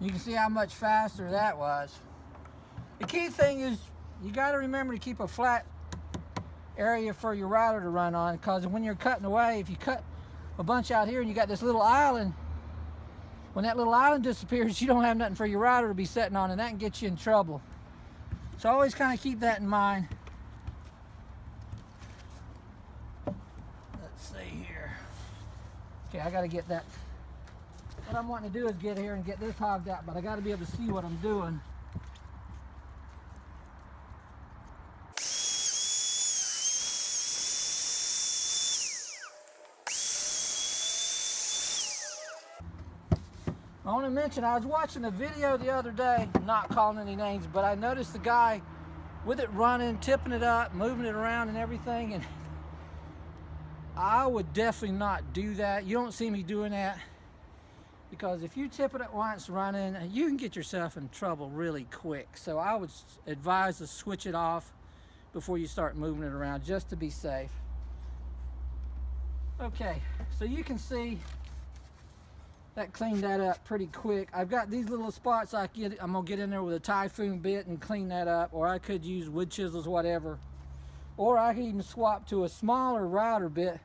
You can see how much faster that was. The key thing is you got to remember to keep a flat area for your router to run on, because when you're cutting away, if you cut a bunch out here and you got this little island, when that little island disappears, you don't have nothing for your router to be sitting on, and that can get you in trouble. So always kind of keep that in mind. Let's see here. Okay, I got to get that. What I'm wanting to do is get here and get this hogged out, but I got to be able to see what I'm doing. I want to mention, I was watching a video the other day, not calling any names, but I noticed the guy with it running, tipping it up, moving it around and everything, and I would definitely not do that. You don't see me doing that, because if you tip it at once running, you can get yourself in trouble really quick. So I would advise to switch it off before you start moving it around, just to be safe. Okay, so you can see that cleaned that up pretty quick. I've got these little spots I'm gonna get in there with a typhoon bit and clean that up, or I could use wood chisels, whatever. Or I could even swap to a smaller router bit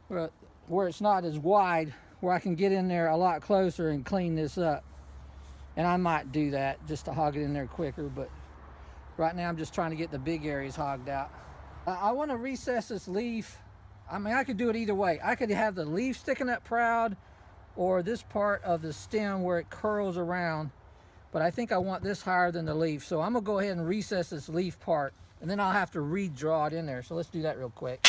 where it's not as wide, where I can get in there a lot closer and clean this up. And I might do that just to hog it in there quicker, but right now I'm just trying to get the big areas hogged out. I want to recess this leaf. I mean, I could do it either way. I could have the leaf sticking up proud, or this part of the stem where it curls around, but I think I want this higher than the leaf. So I'm gonna go ahead and recess this leaf part, and then I'll have to redraw it in there. So let's do that real quick.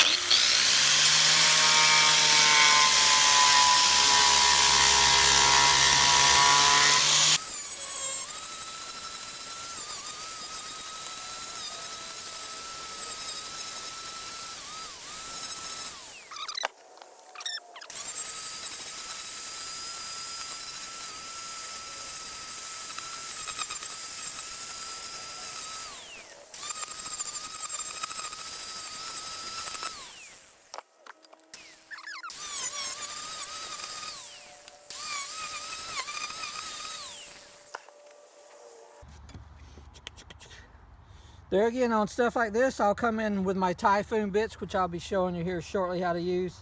There again, on stuff like this, I'll come in with my typhoon bits, which I'll be showing you here shortly how to use.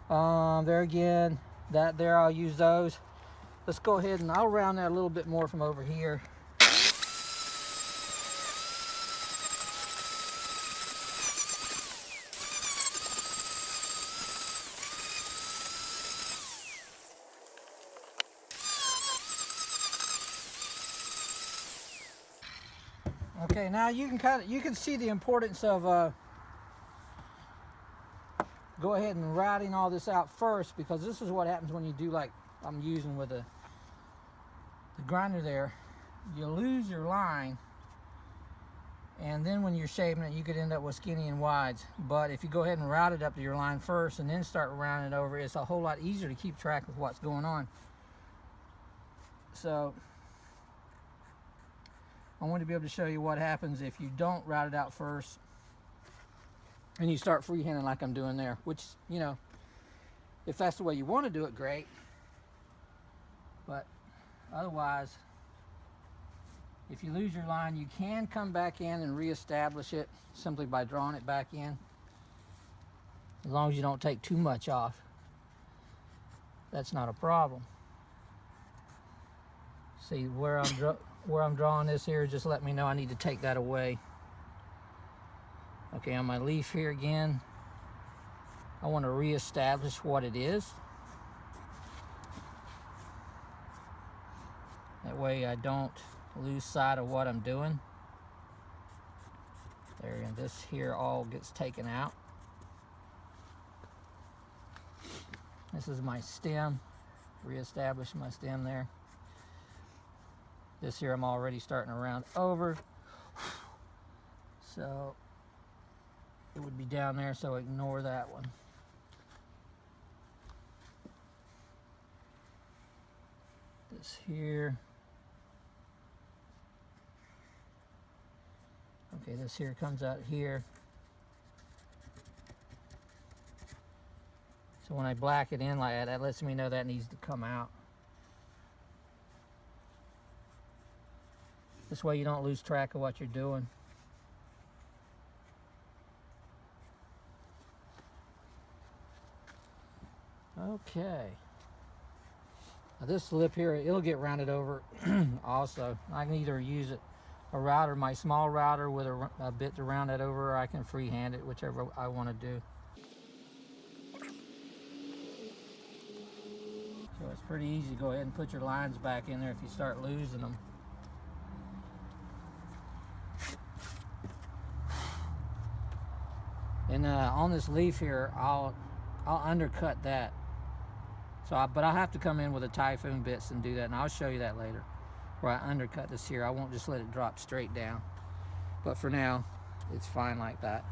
There again, there I'll use those. Let's go ahead and I'll round that a little bit more from over here. Okay, now you can see the importance of go ahead and routing all this out first, because this is what happens when you do like I'm using with the grinder there. You lose your line, and then when you're shaping it, you could end up with skinny and wides. But if you go ahead and route it up to your line first and then start rounding it over, it's a whole lot easier to keep track of what's going on. So I want to be able to show you what happens if you don't route it out first and you start freehanding like I'm doing there, which, you know, if that's the way you want to do it, great. But otherwise, if you lose your line, you can come back in and reestablish it simply by drawing it back in, as long as you don't take too much off. That's not a problem. See where I'm drawing this here, just let me know I need to take that away. Okay, on my leaf here again, I want to reestablish what it is. That way I don't lose sight of what I'm doing. There, and this here all gets taken out. This is my stem, reestablish my stem there. This here I'm already starting to round over, so it would be down there, so ignore that one. This here, okay, this here comes out here. So when I black it in like that, that lets me know that needs to come out. This way you don't lose track of what you're doing. Okay. Now this lip here, it'll get rounded over also. I can either use a router, my small router with a bit to round that over, or I can freehand it, whichever I want to do. So it's pretty easy. Go ahead and put your lines back in there if you start losing them. And on this leaf here, I'll undercut that. But I'll have to come in with a typhoon bits and do that, and I'll show you that later, where I undercut this here. I won't just let it drop straight down. But for now, it's fine like that.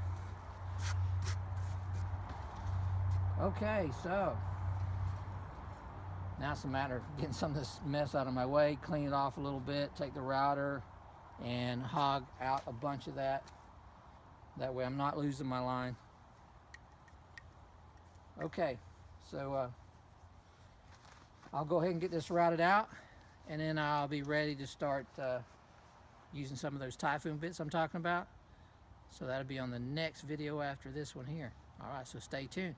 Okay, so now it's a matter of getting some of this mess out of my way, clean it off a little bit, take the router and hog out a bunch of that. That way I'm not losing my line. Okay, so I'll go ahead and get this routed out, and then I'll be ready to start using some of those typhoon bits I'm talking about. So that'll be on the next video after this one here. All right, so stay tuned.